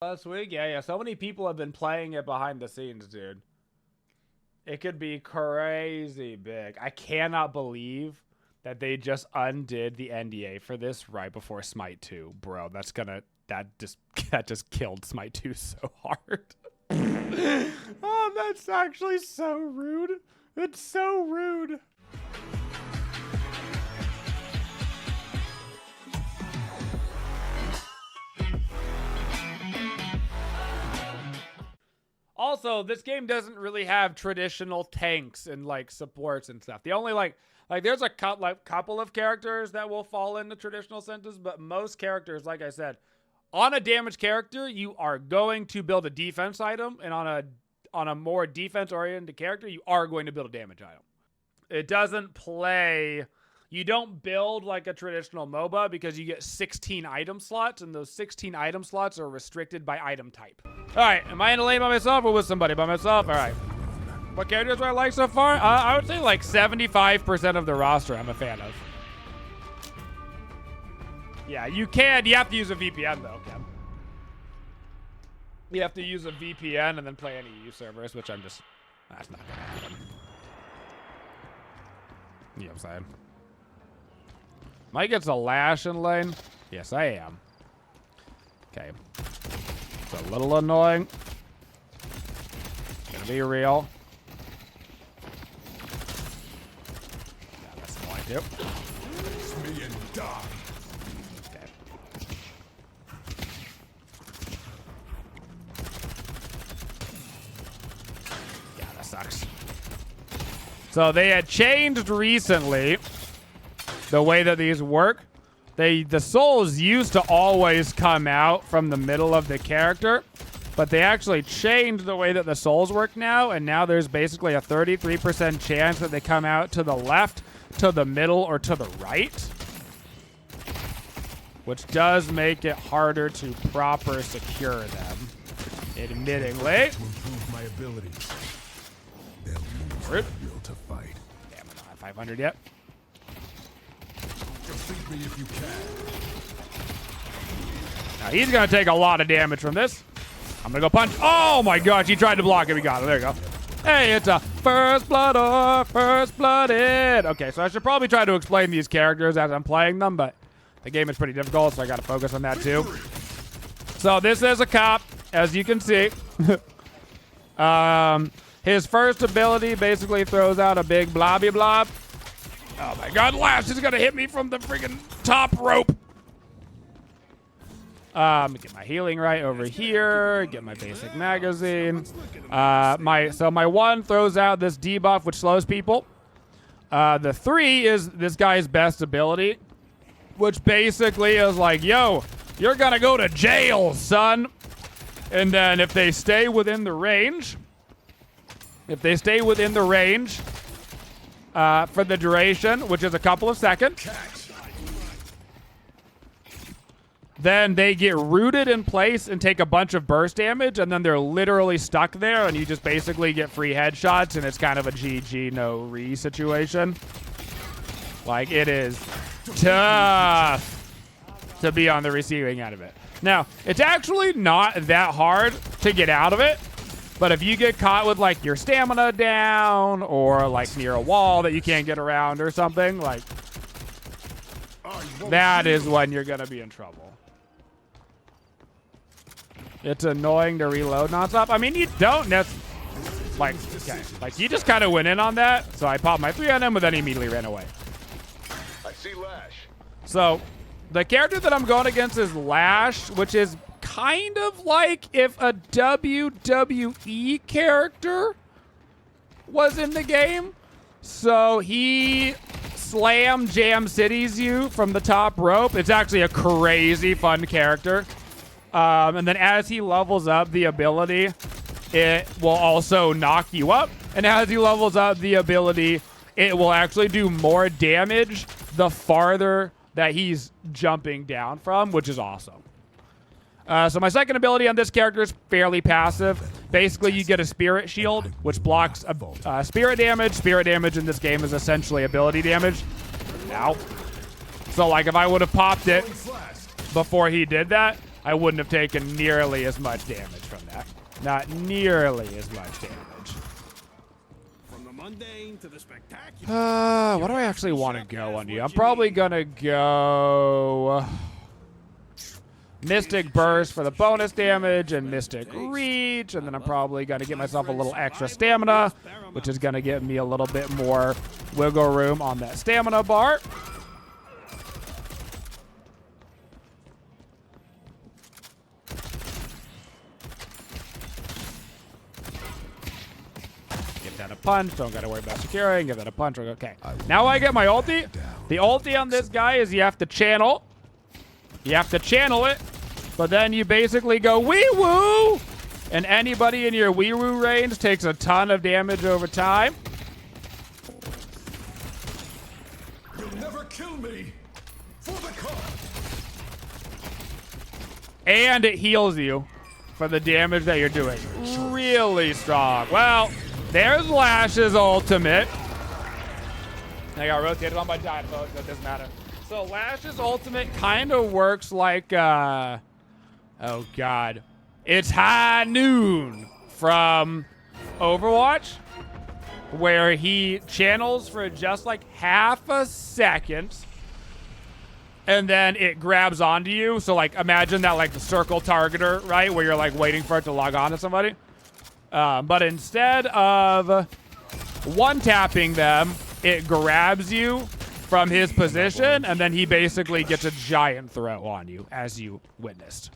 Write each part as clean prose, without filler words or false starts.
Last week, yeah. So many people have been playing it behind the scenes, dude. It could be crazy big. I cannot believe that they just undid the NDA for this right before Smite 2, bro. That just killed Smite 2 so hard. Oh, that's actually so rude. It's so rude. Also, this game doesn't really have traditional tanks and like supports and stuff. The only like there's a couple of characters that will fall into traditional senses, but most characters, like I said, on a damage character, you are going to build a defense item, and on a more defense oriented character, you are going to build a damage item. It doesn't play. You don't build like a traditional MOBA because you get 16 item slots, and those 16 item slots are restricted by item type. All right, am I in a lane by myself or with somebody by myself? All right. What characters do I like so far? I would say like 75% of the roster I'm a fan of. Yeah, you have to use a VPN though, Kim. You have to use a VPN and then play any EU servers, which that's not gonna happen. You know what I'm saying? Mike gets a lash in lane. Yes, I am. Okay. It's a little annoying. Gonna be real. Yeah, that's annoying too. Face me and die. Okay. Yeah, that sucks. So they had changed recently the way that these work. The souls used to always come out from the middle of the character, but they actually changed the way that the souls work now, and now there's basically a 33% chance that they come out to the left, to the middle, or to the right, which does make it harder to proper secure them, admittingly. To improve my abilities. They'll lose their will to fight. Damn, I don't have 500 yet. Defeat me if you can. Now he's gonna take a lot of damage from this. I'm gonna go punch. Oh my gosh, he tried to block it. We got it. There you go. Hey, it's a first blood or first blooded. Okay, so I should probably try to explain these characters as I'm playing them, but the game is pretty difficult, so I gotta focus on that too. So this is a cop, as you can see. His first ability basically throws out a big blobby blob. Oh my god, Lash is gonna hit me from the freaking top rope. Get my healing right over here, get my basic magazine. My one throws out this debuff, which slows people. The 3 is this guy's best ability, which basically is like, yo, you're gonna go to jail, son. And then if they stay within the range, for the duration, which is a couple of seconds, then they get rooted in place and take a bunch of burst damage, and then they're literally stuck there, and you just basically get free headshots, and it's kind of a GG no re situation. Like, it is tough to be on the receiving end of it. Now, it's actually not that hard to get out of it. But if you get caught with, like, your stamina down or, like, near a wall that you can't get around or something, like, that is when you're going to be in trouble. It's annoying to reload nonstop. I mean, you don't necessarily, like, okay. Like, you just kind of went in on that. So I popped my 3 on him, but then he immediately ran away. I see Lash. So the character that I'm going against is Lash, which is kind of like if a WWE character was in the game. So he slam jam cities you from the top rope. It's actually a crazy fun character. And then as he levels up the ability, it will also knock you up. And as he levels up the ability, it will actually do more damage the farther that he's jumping down from, which is awesome. So my second ability on this character is fairly passive. Basically, you get a spirit shield, which blocks spirit damage. Spirit damage in this game is essentially ability damage. Ow. So, like, if I would have popped it before he did that, I wouldn't have taken nearly as much damage from that. Not nearly as much damage. From the mundane to the spectacular. What do I actually want to go on you? I'm probably going to go Mystic Burst for the bonus damage and Mystic Reach, and then I'm probably going to get myself a little extra stamina, which is going to give me a little bit more wiggle room on that stamina bar. Give that a punch, don't got to worry about securing, give that a punch, okay. Now I get my ulti. The ulti on this guy is you have to channel. You have to channel it, but then you basically go wee-woo, and anybody in your wee-woo range takes a ton of damage over time. You'll never kill me for the cause. And it heals you for the damage that you're doing. Really strong. Well, there's Lash's ultimate. I got rotated on my giant mode, so it doesn't matter. So Lash's ultimate kind of works like, oh god, it's High Noon from Overwatch, where he channels for just like half a second, and then it grabs onto you. So like, imagine that like the circle targeter, right, where you're like waiting for it to log on to somebody. But instead of one-tapping them, it grabs you from his position, and then he basically gets a giant throw on you, as you witnessed.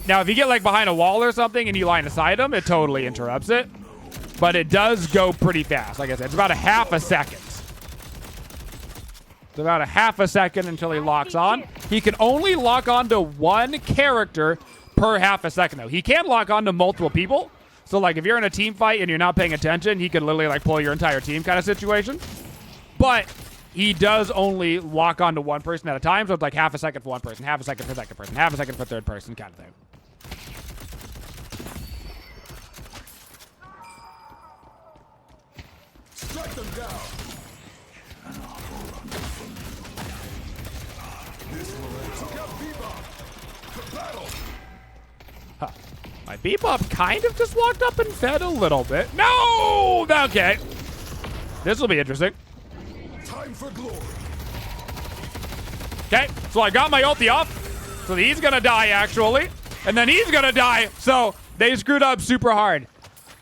Now, if you get like behind a wall or something and you line aside him, it totally interrupts it. But it does go pretty fast. Like I said, it's about a half a second. It's about a half a second until he locks on. He can only lock onto one character per half a second, though. He can lock onto multiple people. So, like, if you're in a team fight and you're not paying attention, he can literally, like, pull your entire team kind of situation. But he does only lock onto one person at a time, so it's like half a second for one person, half a second for second person, half a second for third person kind of thing. Strike them down. This will took out Bebop. To battle. Huh. My Bebop kind of just walked up and fed a little bit. No! Okay. This will be interesting. Time for glory. Okay, so I got my ulti off. So he's gonna die, actually. And then he's gonna die. So they screwed up super hard.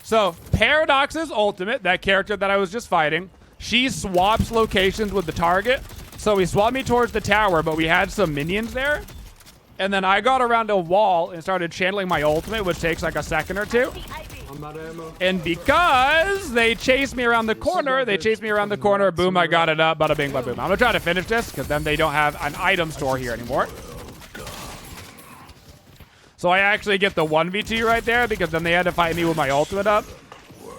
So Paradox's ultimate, that character that I was just fighting, she swaps locations with the target. So he swapped me towards the tower, but we had some minions there. And then I got around a wall and started channeling my ultimate, which takes like a second or two. And because they chased me around the corner, boom, I got it up, bada bing, bada boom. I'm gonna try to finish this, because then they don't have an item store here anymore. So I actually get the 1v2 right there, because then they had to fight me with my ultimate up.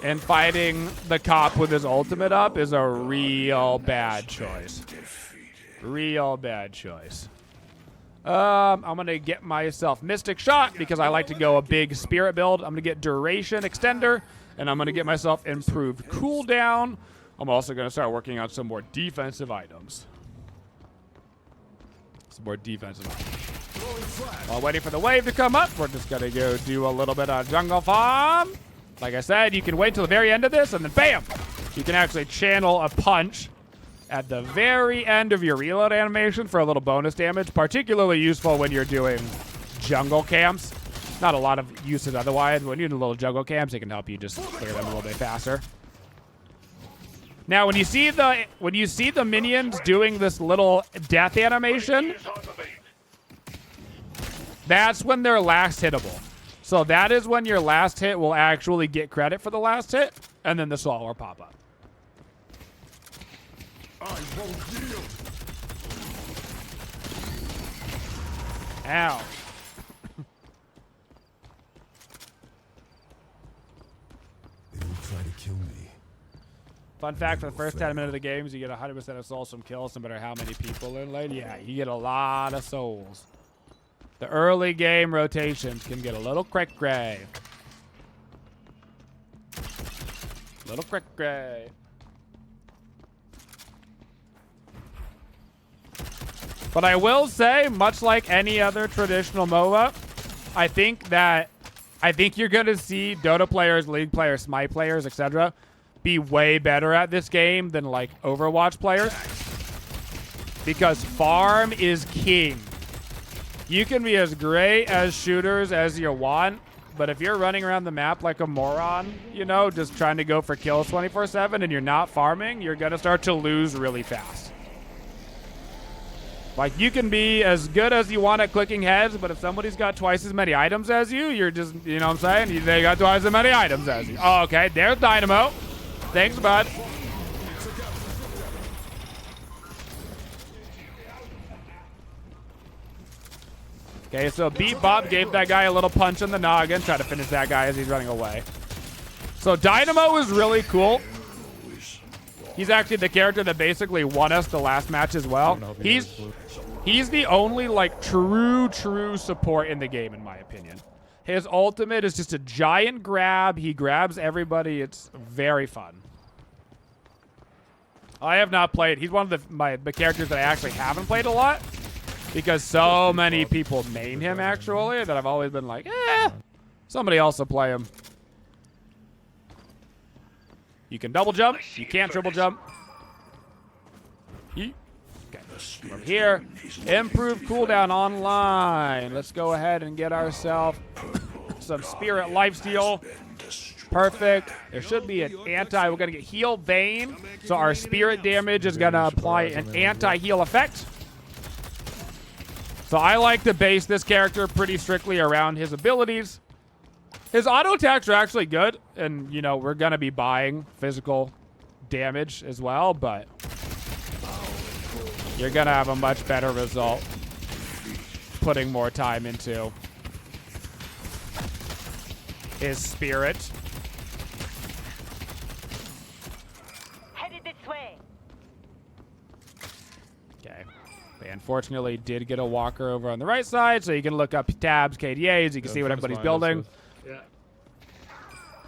And fighting the cop with his ultimate up is a real bad choice. Real bad choice. I'm going to get myself Mystic Shot because I like to go a big Spirit build. I'm going to get Duration Extender, and I'm going to get myself Improved Cooldown. I'm also going to start working on some more defensive items. While waiting for the wave to come up, we're just going to go do a little bit of jungle farm. Like I said, you can wait till the very end of this, and then bam! You can actually channel a punch at the very end of your reload animation for a little bonus damage, particularly useful when you're doing jungle camps. Not a lot of uses otherwise. When you're in little jungle camps, it can help you just clear them a little bit faster. Now, when you see the minions doing this little death animation, that's when they're last hittable. So that is when your last hit will actually get credit for the last hit, and then the salt will pop up. I won't yield. Ow. They will try to kill me. Fun fact, for the first 10 minutes of the games, you get 100% of souls from kills, no matter how many people are in lane. Yeah, you get a lot of souls. The early game rotations can get a little cray-cray. Little cray-cray. But I will say, much like any other traditional MOBA, I think you're going to see Dota players, League players, Smite players, etc. be way better at this game than like Overwatch players. Because farm is king. You can be as great as shooters as you want, but if you're running around the map like a moron, you know, just trying to go for kills 24/7 and you're not farming, you're going to start to lose really fast. Like, you can be as good as you want at clicking heads, but if somebody's got twice as many items as you, you're just, you know what I'm saying? They got twice as many items as you. Oh, okay, there's Dynamo. Thanks, bud. Okay, so Beat Bob gave that guy a little punch in the noggin, try to finish that guy as he's running away. So Dynamo is really cool. He's actually the character that basically won us the last match as well. He's the only like true support in the game, in my opinion. His ultimate is just a giant grab. He grabs everybody. It's very fun. I have not played. He's one of the characters that I actually haven't played a lot. Because so many people main him, actually, that I've always been like, somebody else will play him. You can double jump. You can't triple jump. Okay. From here, improve cooldown online. Let's go ahead and get ourselves some spirit lifesteal. Perfect. There should be an anti. We're going to get heal Vayne. So our spirit damage is going to apply an anti-heal effect. So I like to base this character pretty strictly around his abilities. His auto attacks are actually good, and, you know, we're going to be buying physical damage as well, but you're going to have a much better result putting more time into his spirit. Headed this way. Okay. They unfortunately did get a walker over on the right side, so you can look up tabs, KDAs, you can see what everybody's building. Yeah.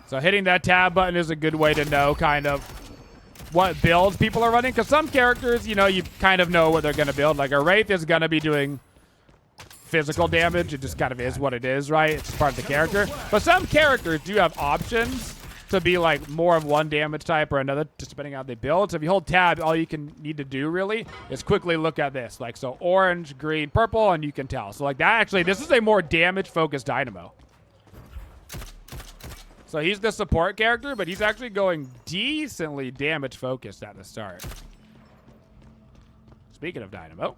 So hitting that tab button is a good way to know kind of what builds people are running. Because some characters, you know, you kind of know what they're going to build. Like a Wraith is going to be doing physical damage. It just kind of is what it is, right? It's part of the character. But some characters do have options to be like more of one damage type or another, just depending on how they build. So if you hold tab, all you can need to do really is quickly look at this. Like, so orange, green, purple, and you can tell. So like that actually, this is a more damage-focused Dynamo. So he's the support character, but he's actually going decently damage-focused at the start. Speaking of Dynamo.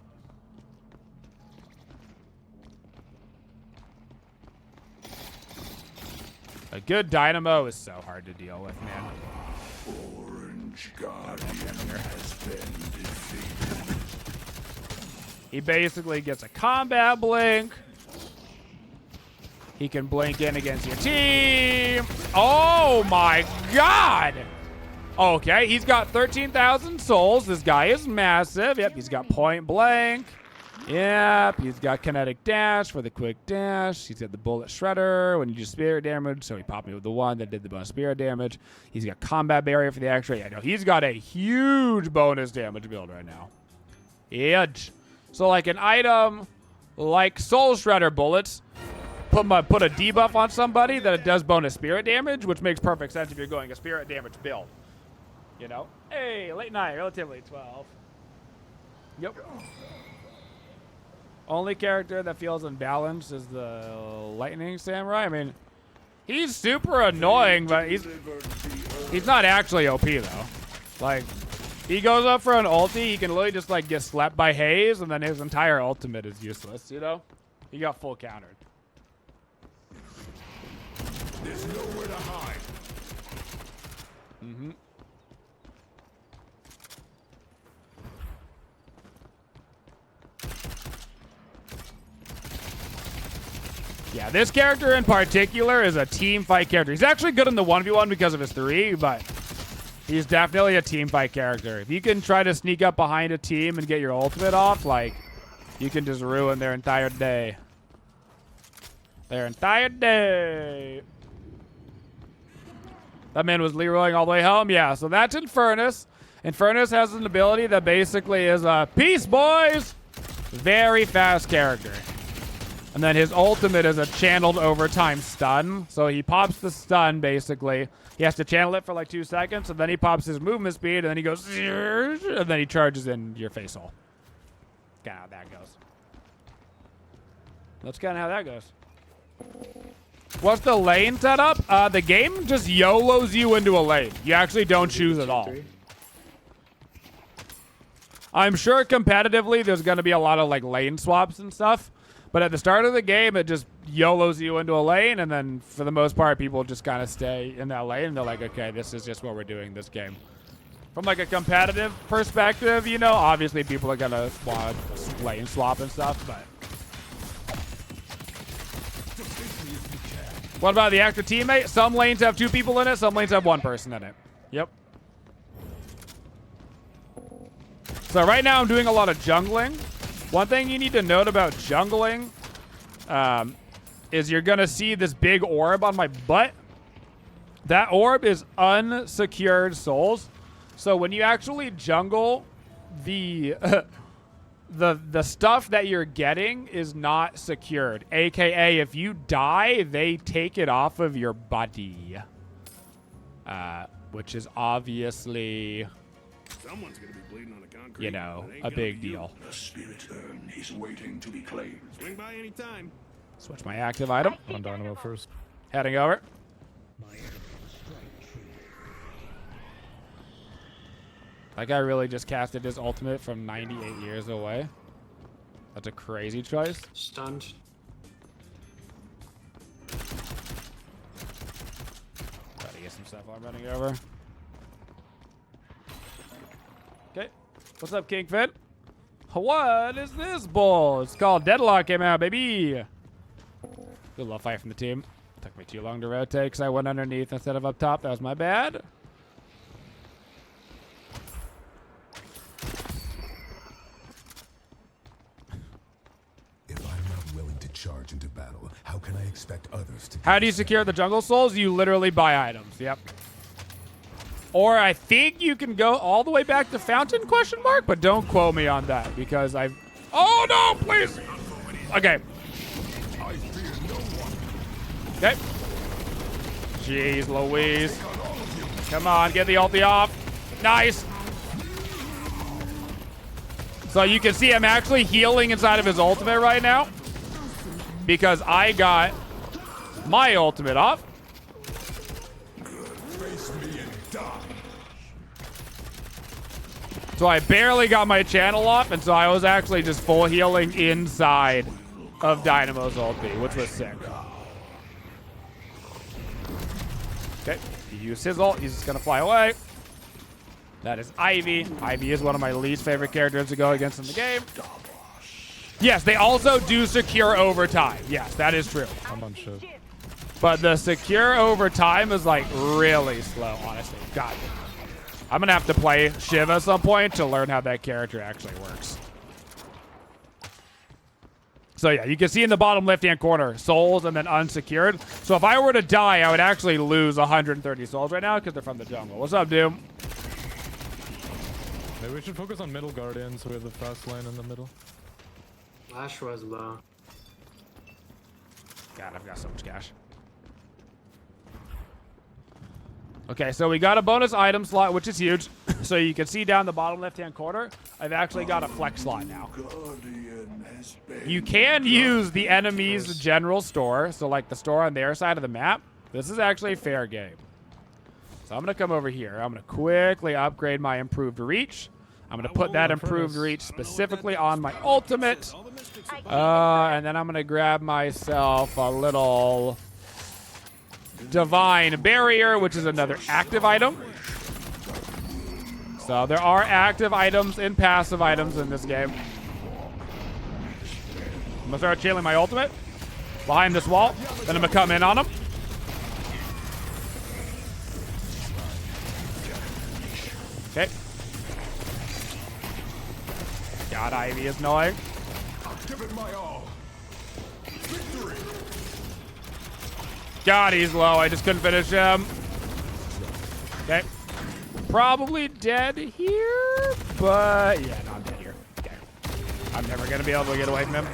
A good Dynamo is so hard to deal with, man. Orange Guardian has been defeated. He basically gets a combat blink. He can blink in against your team. Oh my god! Okay, he's got 13,000 souls. This guy is massive. Yep, he's got point blank. Yep, he's got kinetic dash for the quick dash. He's got the bullet shredder when you do spirit damage, so he popped me with the one that did the bonus spirit damage. He's got combat barrier for the extra. Yeah, no, he's got a huge bonus damage build right now. Huge. So like an item like soul shredder bullets, put a debuff on somebody that it does bonus spirit damage, which makes perfect sense if you're going a spirit damage build. You know? Hey, late night, relatively 12. Yep. Only character that feels unbalanced is the Lightning Samurai. I mean, he's super annoying, but he's not actually OP though. Like, he goes up for an ulti, he can literally just like get slapped by haze, and then his entire ultimate is useless, you know? He got full countered. There's nowhere to hide. Mm-hmm. Yeah, this character in particular is a team fight character. He's actually good in the 1v1 because of his 3, but he's definitely a team fight character. If you can try to sneak up behind a team and get your ultimate off, like, you can just ruin their entire day. Their entire day. That man was Leroying all the way home. Yeah, so that's Infernus. Infernus has an ability that basically is a peace, boys. Very fast character. And then his ultimate is a channeled overtime stun. So he pops the stun, basically. He has to channel it for like 2 seconds, and then he pops his movement speed, and then he goes, and then he charges in your face hole. Kind of how that goes. That's kind of how that goes. What's the lane setup? The game just YOLOs you into a lane. You actually don't choose at all. I'm sure competitively there's going to be a lot of like lane swaps and stuff. But at the start of the game, it just YOLOs you into a lane, and then for the most part, people just kind of stay in that lane, and they're like, okay, this is just what we're doing this game. From like a competitive perspective, you know, obviously people are going to want lane swap and stuff, but... What about the active teammate? Some lanes have 2 people in it, some lanes have 1 person in it. Yep. So right now I'm doing a lot of jungling. One thing you need to note about jungling is you're going to see this big orb on my butt. That orb is unsecured souls. So when you actually jungle, the the stuff that you're getting is not secured. AKA, if you die, they take it off of your body. Which is obviously... Someone's gonna be bleeding on the concrete. You know, a big deal. The spirit urn is waiting to be claimed. Swing by anytime. Switch my active item. On Dynamo first. Heading over. That guy really just casted his ultimate from 98 years away. That's a crazy choice. Stunned. Try to get some stuff while I'm running over. Okay. What's up, Kingfin? What is this bull? It's called DeadLock came out, baby. Good love fight from the team. Took me too long to rotate because I went underneath instead of up top. That was my bad. If I'm not willing to charge into battle, how can I expect others to? How do you secure the jungle souls? You literally buy items. Yep. Or I think you can go all the way back to Fountain, question mark? But don't quote me on that because I've... Oh, no, please. Okay. Okay. Jeez Louise. Come on, get the ulti off. Nice. So you can see I'm actually healing inside of his ultimate right now because I got my ultimate off. So I barely got my channel off, and so I was actually just full healing inside of Dynamo's ulti, which was sick. Okay, he used his ult. He's just going to fly away. That is Ivy. Ivy is one of my least favorite characters to go against in the game. Yes, they also do secure overtime. Yes, that is true. I'm on shit. But the secure overtime is like really slow, honestly. God. I'm going to have to play Shiv at some point to learn how that character actually works. So yeah, you can see in the bottom left-hand corner, souls and then unsecured. So if I were to die, I would actually lose 130 souls right now because they're from the jungle. What's up, Doom? Maybe we should focus on middle guardian so we have the fast lane in the middle. Lash was low. God, I've got so much cash. Okay, so we got a bonus item slot, which is huge. So you can see down the bottom left-hand corner, I've actually got a flex slot now. You can use the enemy's general store, so like the store on their side of the map. This is actually fair game. So I'm going to come over here. I'm going to quickly upgrade my improved reach. I'm going to put that improved reach specifically on my ultimate. And then I'm going to grab myself a little Divine Barrier, which is another active item. So there are active items and passive items in this game. I'm going to start chailing my ultimate behind this wall. Then I'm going to come in on him. Okay. God, Ivy is annoying. Give it my all. Victory. God, he's low. I just couldn't finish him. Okay. Probably dead here, but yeah, no, I'm dead here. Okay. I'm never going to be able to get away from him.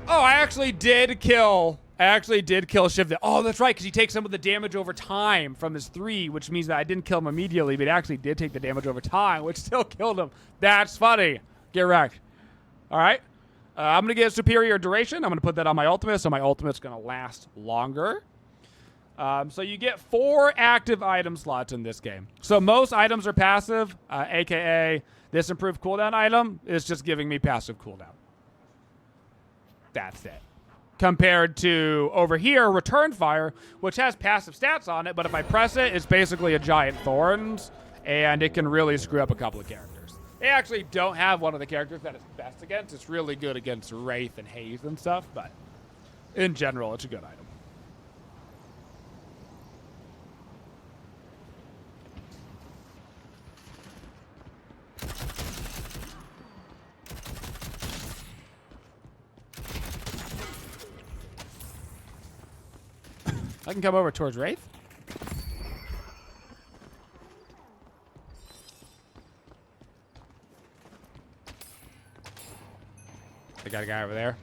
Oh, I actually did kill Shiv. Oh, that's right, because he takes some of the damage over time from his 3, which means that I didn't kill him immediately, but he actually did take the damage over time, which still killed him. That's funny. Get wrecked. All right. I'm going to get superior duration. I'm going to put that on my ultimate, so my ultimate's going to last longer. So you get 4 active item slots in this game. So most items are passive, a.k.a. this improved cooldown item is just giving me passive cooldown. That's it. Compared to over here, Return Fire, which has passive stats on it, but if I press it, it's basically a giant thorns, and it can really screw up a couple of characters. They actually don't have one of the characters that it's best against. It's really good against Wraith and Haze and stuff, but in general, it's a good item. I can come over towards Wraith. I got a guy over there.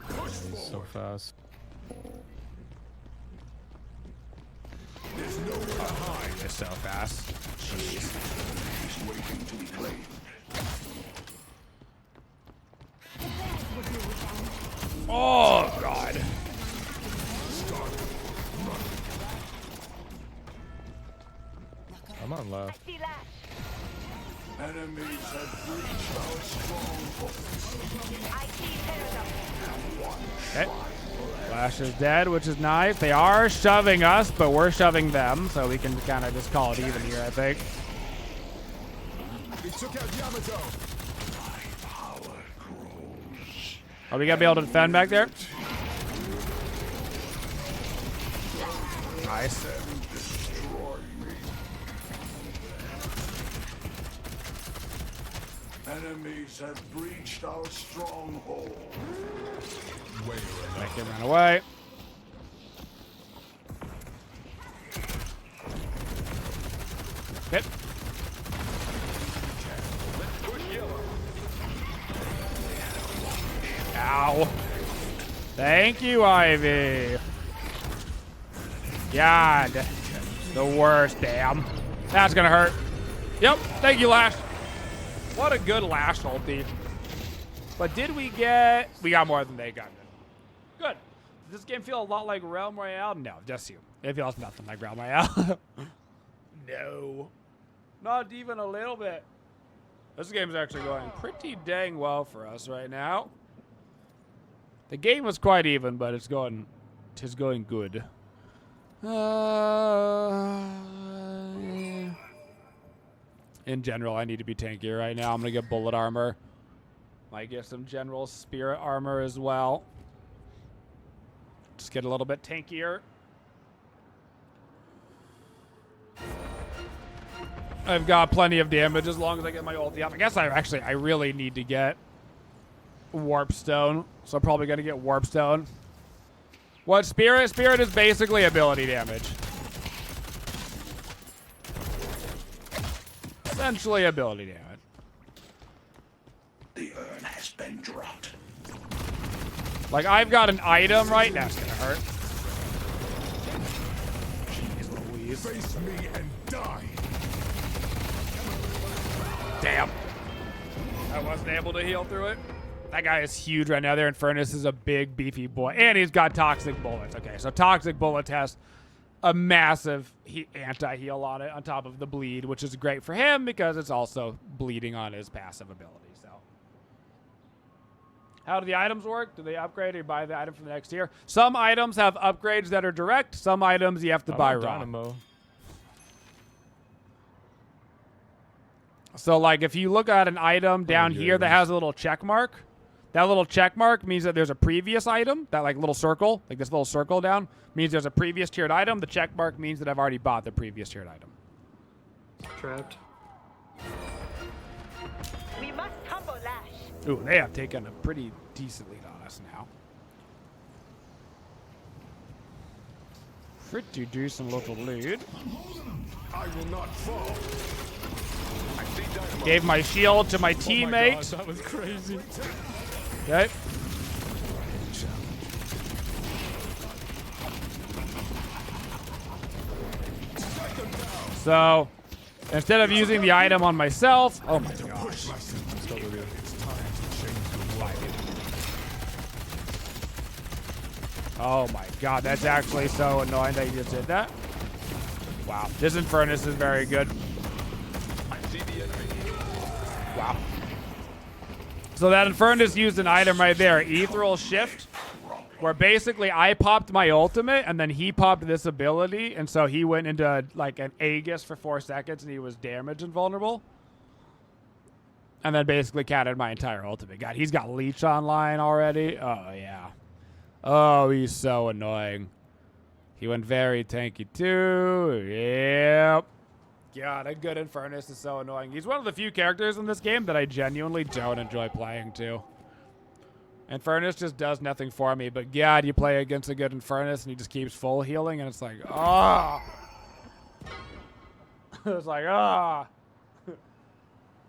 He's so fast. They're so fast. Jeez. Oh, God. I'm on left. I see Lash. Enemies have breached our stronghold. I see Paradox. Okay. Flash is dead, which is nice. They are shoving us, but we're shoving them, so we can kind of just call it even here, I think. We took out Yamato. Are we going to be able to defend back there? Nice. Enemies have breached our stronghold. Make him run away. Okay. Ow. Thank you, Ivy. God. The worst, damn. That's gonna hurt. Yep, thank you, Lash. What a good Lash ulti. But did we get... We got more than they got. Good. Does this game feel a lot like Realm Royale? No, just you. It feels nothing like Realm Royale. No. Not even a little bit. This game's actually going pretty dang well for us right now. The game was quite even, but it's going good. In general, I need to be tankier right now. I'm going to get bullet armor. Might get some general spirit armor as well. Just get a little bit tankier. I've got plenty of damage as long as I get my ulti up. I guess I really need to get Warp Stone. So I'm probably going to get Warp Stone. What Spirit? Spirit is basically ability damage. Essentially ability damage. The urn has been dropped. Like, I've got an item right now. It's gonna hurt. Jeez Louise. Face me and die. Damn. I wasn't able to heal through it. That guy is huge right now. Their Infernus is a big, beefy boy. And he's got Toxic Bullets. Okay, so Toxic Bullets has a massive anti-heal on it on top of the bleed, which is great for him because it's also bleeding on his passive ability. So, how do the items work? Do they upgrade or you buy the item from the next tier? Some items have upgrades that are direct. Some items you have to buy raw. Dynamo. So, like, if you look at an item down here that has a little check mark, that little check mark means that there's a previous item. That, like, little circle, like this little circle down, means there's a previous tiered item. The check mark means that I've already bought the previous tiered item. Trapped. We must humble Lash. Ooh, they have taken a pretty decent lead on us now. Pretty decent little lead. I will not fall. Gave my shield to my teammate. Oh my God, that was crazy. Okay. So, instead of using the item on myself, oh my gosh. Oh my god, that's actually so annoying that you just did that. Wow, this Infernus is very good. Wow. So that Infernus used an item right there, Ethereal Shift, where basically I popped my ultimate and then he popped this ability, and so he went into like an Aegis for 4 seconds and he was damage invulnerable. And then basically counted my entire ultimate. God, he's got Leech online already. Oh, yeah. Oh, he's so annoying. He went very tanky too. Yep. God, a good Infernus is so annoying. He's one of the few characters in this game that I genuinely don't enjoy playing too. Infernus just does nothing for me, but God, you play against a good Infernus and he just keeps full healing and it's like, ah. It's like, ah.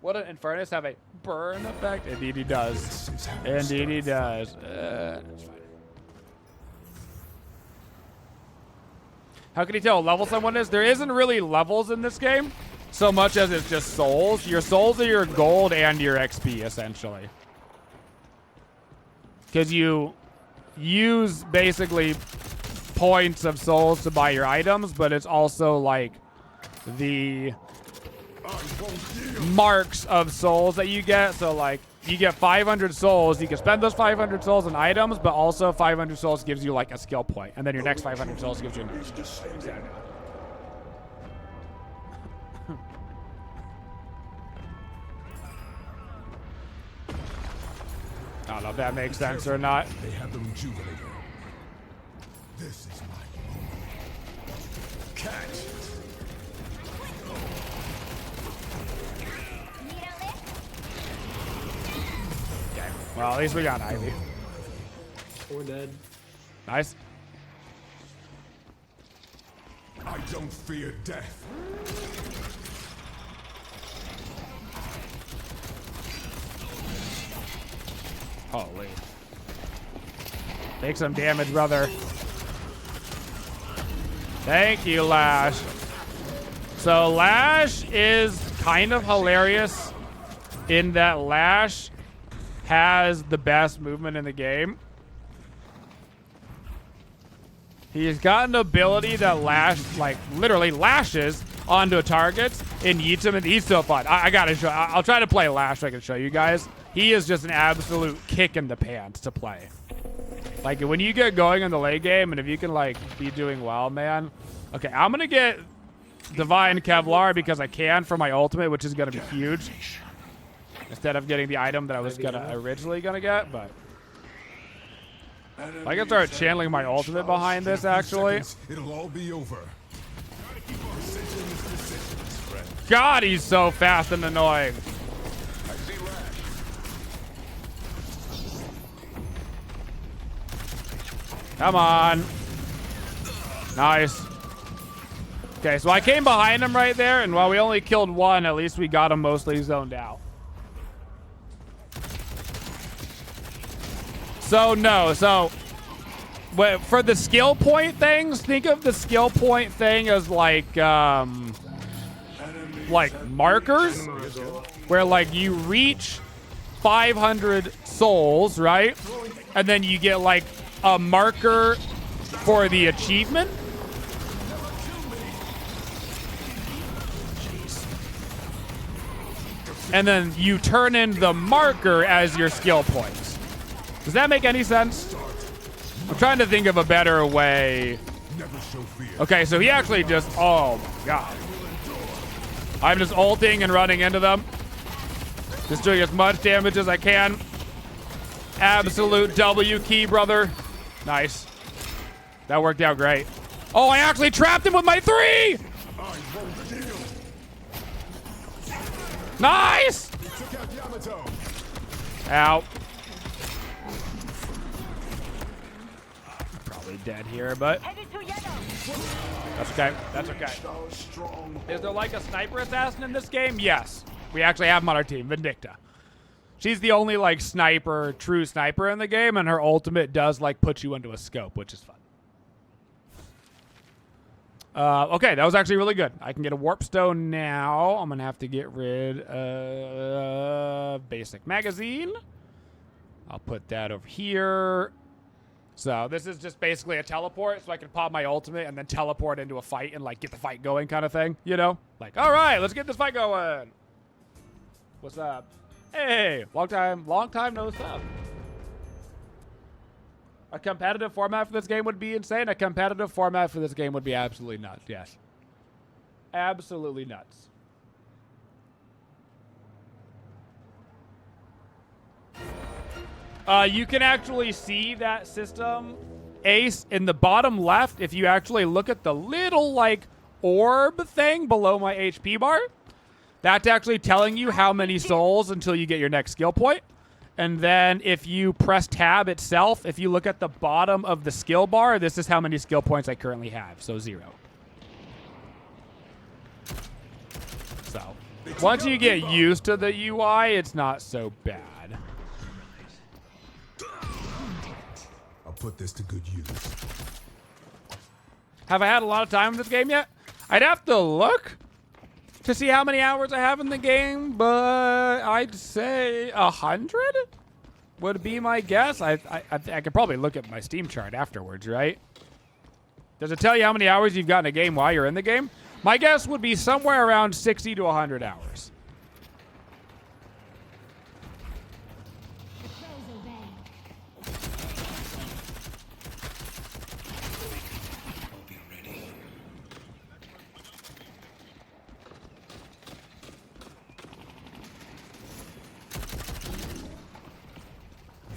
Wouldn't Infernus have a burn effect? Indeed he does. Indeed he does. That's fine. How can you tell what level someone is? There isn't really levels in this game so much as it's just souls. Your souls are your gold and your XP, essentially. Because you use basically points of souls to buy your items, but it's also like the marks of souls that you get. So like you get 500 souls. You can spend those 500 souls on items, but also 500 souls gives you like a skill point, and then your next 500 souls gives you another. Exactly. I don't know if that makes sense or not. They have the rejuvenator. This is my moment. Catch. Well, at least we got Ivy. 4 dead. Nice. I don't fear death. Holy. Take some damage, brother. Thank you, Lash. So Lash is kind of hilarious in that Lash has the best movement in the game. He's got an ability that literally lashes onto targets and yeets him, and he's so fun. I gotta show. I'll try to play Lash so I can show you guys. He is just an absolute kick in the pants to play. Like when you get going in the late game, and if you can like be doing well, man. Okay, I'm gonna get Divine Kevlar because I can for my ultimate, which is gonna be huge. Instead of getting the item that I was originally gonna get, but I can start channeling my ultimate behind this actually. It'll all be over. God, he's so fast and annoying. Come on. Nice. Okay, so I came behind him right there, and while we only killed one, at least we got him mostly zoned out. So, no. So, for the skill point things, think of the skill point thing as like markers, where like you reach 500 souls, right? And then you get like a marker for the achievement. And then you turn in the marker as your skill points. Does that make any sense? I'm trying to think of a better way. Okay, so he actually just, oh my god. I'm just ulting and running into them. Just doing as much damage as I can. Absolute W key, brother. Nice. That worked out great. Oh, I actually trapped him with my 3! Nice! Ow. Probably dead here, but Headed to yellow. that's okay. That's okay. Is there like a sniper assassin in this game? Yes. We actually have him on our team, Vindicta. She's the only like sniper, true sniper in the game, and her ultimate does like put you into a scope, which is fun. Okay, that was actually really good. I can get a warp stone now. I'm gonna have to get rid of basic magazine. I'll put that over here. So this is just basically a teleport, so I can pop my ultimate and then teleport into a fight and like get the fight going kind of thing, you know? Like, all right, let's get this fight going. What's up? Hey, long time no sub. A competitive format for this game would be insane. A competitive format for this game would be absolutely nuts, yes. Absolutely nuts. You can actually see that system, Ace, in the bottom left. If you actually look at the little, like, orb thing below my HP bar, that's actually telling you how many souls until you get your next skill point. And then if you press tab itself, if you look at the bottom of the skill bar, this is how many skill points I currently have. So 0. So once you get used to the UI, it's not so bad. I'll put this to good use. Have I had a lot of time in this game yet? I'd have to look to see how many hours I have in the game, but I'd say 100 would be my guess. I could probably look at my Steam chart afterwards, right? Does it tell you how many hours you've got in a game while you're in the game? My guess would be somewhere around 60 to 100 hours.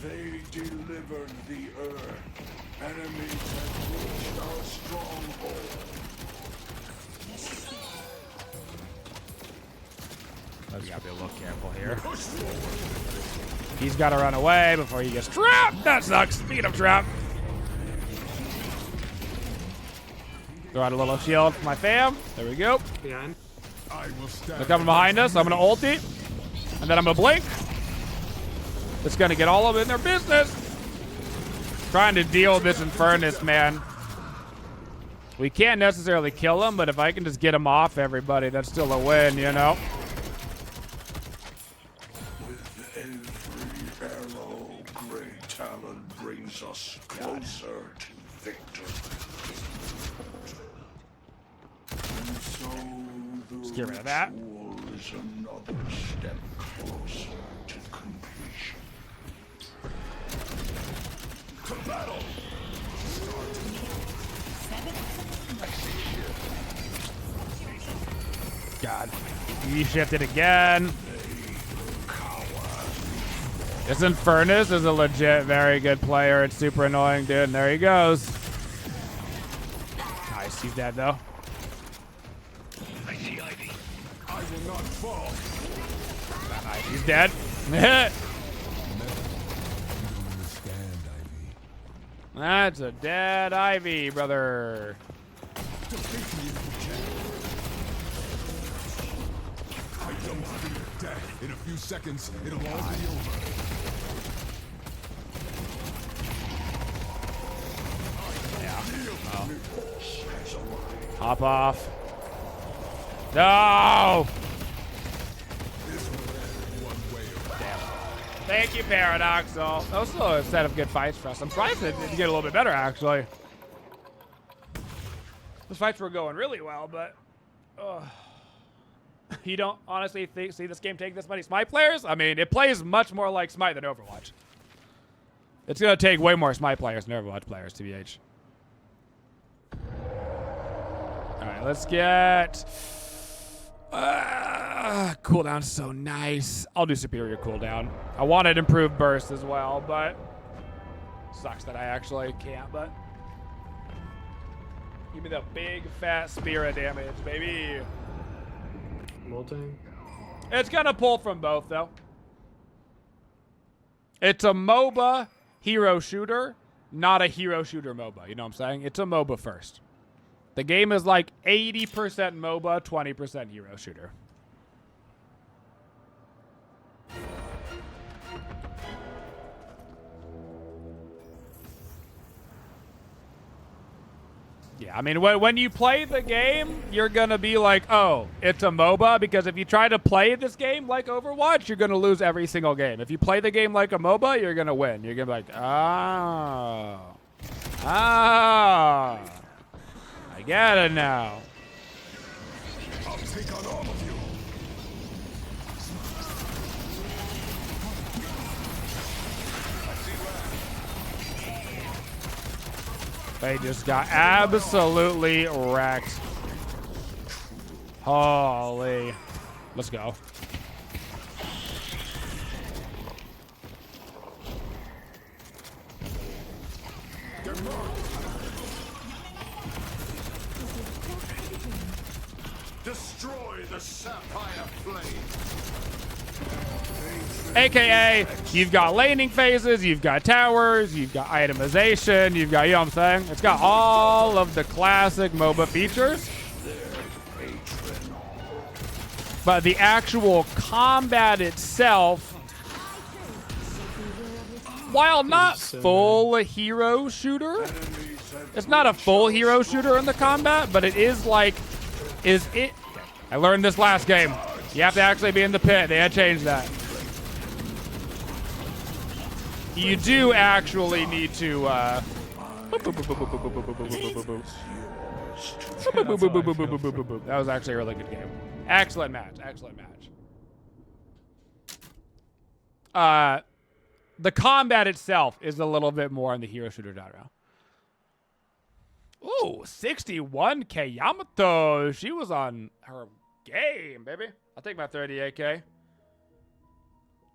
They delivered the earth. Enemies have reached our stronghold. We gotta be a little careful here. He's gotta run away before he gets trapped. That sucks. Speed of trap. Throw out a little shield for my fam. There we go. Behind. They're coming behind us. I'm gonna ulti, and then I'm gonna blink. It's gonna get all of them in their business. Trying to deal with this Infernus, man. We can't necessarily kill him, but if I can just get him off everybody, that's still a win, you know? With every arrow, great talent brings us closer to victory. And so the Just get rid of that. ritual is another step closer to completion. To battle! God. He shifted again. This Infernus is a legit very good player. It's super annoying, dude. And there he goes. Nice. He's dead, though. I see Ivy. I will not fall. Nice. He's dead. That's a dead Ivy, brother. I don't fear death. In a few seconds, it'll all be over. Hop off. No! Thank you, Paradoxal. That was still a set of good fights for us. I'm surprised it didn't get a little bit better, actually. Those fights were going really well, but... you don't honestly see this game take this many Smite players? I mean, it plays much more like Smite than Overwatch. It's going to take way more Smite players than Overwatch players, TBH. Alright, let's get... cooldown's so nice. I'll do superior cooldown. I wanted improved burst as well, but sucks that I actually can't, but give me the big fat spirit damage, baby. Multi. It's gonna pull from both though. It's a MOBA hero shooter, not a hero shooter MOBA. You know what I'm saying? It's a MOBA first. The game is like 80% MOBA, 20% hero shooter. Yeah, I mean, when you play the game, you're going to be like, oh, it's a MOBA, because if you try to play this game like Overwatch, you're going to lose every single game. If you play the game like a MOBA, you're going to win. You're going to be like, oh, I get it now. I'll take on all of you. They just got absolutely wrecked. Holy. Let's go. Destroy the sapphire flame. AKA, you've got laning phases, you've got towers, you've got itemization, you've got, you know what I'm saying? It's got all of the classic MOBA features. But the actual combat itself, while not full hero shooter, it's not a full hero shooter in the combat, but it is like, I learned this last game. You have to actually be in the pit. They had changed that. You do actually need to, that was actually a really good game. Excellent match. Excellent match. The combat itself is a little bit more on the hero shooter genre. Ooh, 61k Yamato. She was on her game, baby. I'll take my 38k.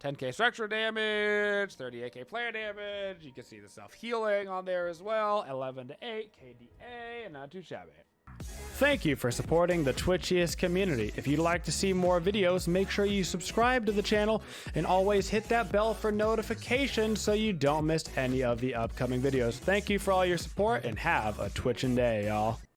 10k structural damage, 38k player damage. You can see the self-healing on there as well. 11 to 8 KDA, and not too shabby. Thank you for supporting the Twitchiest community. If you'd like to see more videos, make sure you subscribe to the channel and always hit that bell for notifications so you don't miss any of the upcoming videos. Thank you for all your support and have a Twitchin' day, y'all.